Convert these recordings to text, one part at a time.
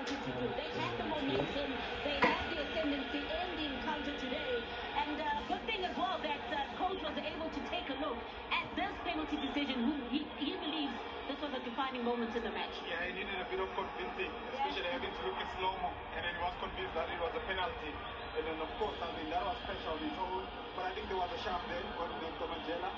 wanted to do. They had the momentum, they had the ascendancy in the encounter today, and good thing as well that coach was able to take a look at this penalty decision. He believes this was a defining moment in the match. Yeah, he needed a bit of convincing, especially having to look at slow-mo, and then he was convinced that it was a penalty. And then, of course, I mean, that was pressure on his own, but I think there was a shove there on Dr. Mandela,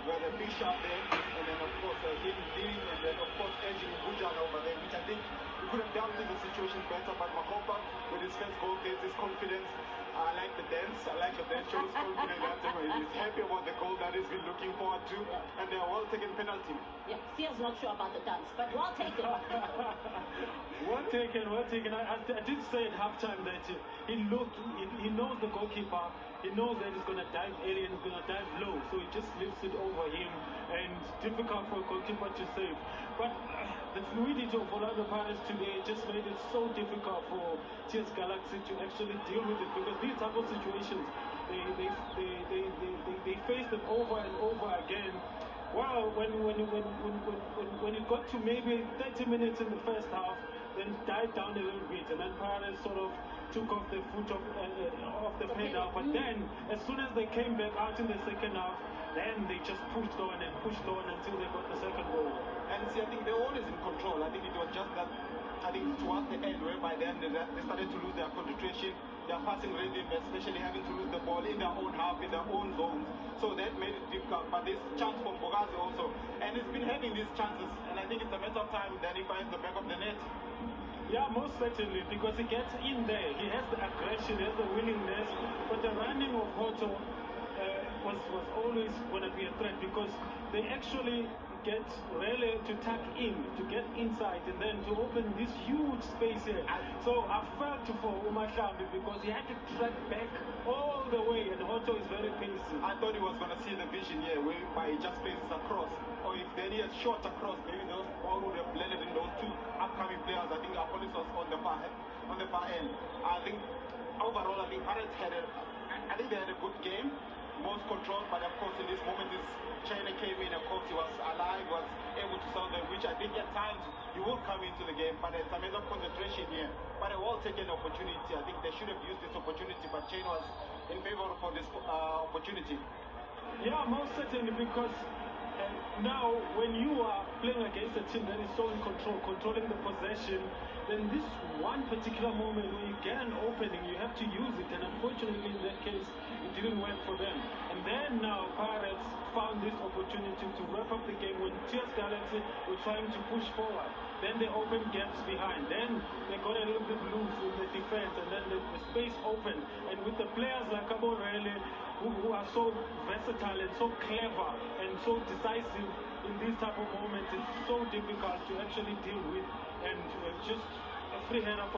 where the big shove there, and then, of course, him leading, and then, of course, edging Bujana over there, which I think he could have dealt with the situation better, but Makopa, with his first goal, gets his confidence. I like the dance, shows confidence afterwards. He's happy about the goal that he's been looking forward to, and a well-taken penalty. Yeah, Sia's not sure about the dance, but well taken. well taken. I did say at halftime that he knows the goalkeeper, he knows that he's going to dive early and he's going to dive low, so he just lifts it over him, and difficult for a goalkeeper to save. But the fluidity of Orlando Pirates today just made it so difficult for TS Galaxy to actually deal with it, because these type of situations, they face them over and over again. Well, when it got to maybe 30 minutes in the first half, then died down a little bit, and then Pirates sort of took off the foot off the pedal. But then, as soon as they came back out in the second half, then they just pushed on until they got the second goal. And see, I think they were always in control. I think it was just that, I think towards the end, whereby then they started to lose their concentration, their passing rhythm, especially having to lose the ball in their own half, in their own zones. So that made it difficult. But this chance from Bogazi also, and he's been having these chances, and I think it's a matter of time that he finds the back of the net. Yeah, most certainly, because he gets in there, he has the aggression, he has the willingness, but the running of Hoto was always going to be a threat, because they actually get Rele to tuck in, to get inside, and then to open this huge space here. So I felt for Umahlambi, because he had to track back all the way, and Hoto is very pacey. I thought he was going to see the vision here, whereby he just places across, or if then he had shot across, maybe those ball would have blended in those two upcoming players. I think Apolis was on the far end. I think overall, I think Pirates had I think they had a good game, most controlled, but of course in this moment China came in, of course he was alive, was able to solve them, which I think at times you will come into the game, but it's a matter of concentration here. But a well-taken opportunity. I think they should have used this opportunity, but China was in favor for this opportunity. Yeah, most certainly, because now when you are playing against a team that is so in control, controlling the possession, then this one particular moment when you get an opening, you have to use it, and unfortunately in that case it didn't work for them. And then now Pirates found this opportunity to wrap up the game when TS Galaxy were trying to push forward. Then they opened gaps behind, then they got a little bit loose with the defense, and then the space opened. And with the players like Abo Rele, who are so versatile and so clever and so decisive in these type of moments, it's so difficult to actually deal with, and just a free header.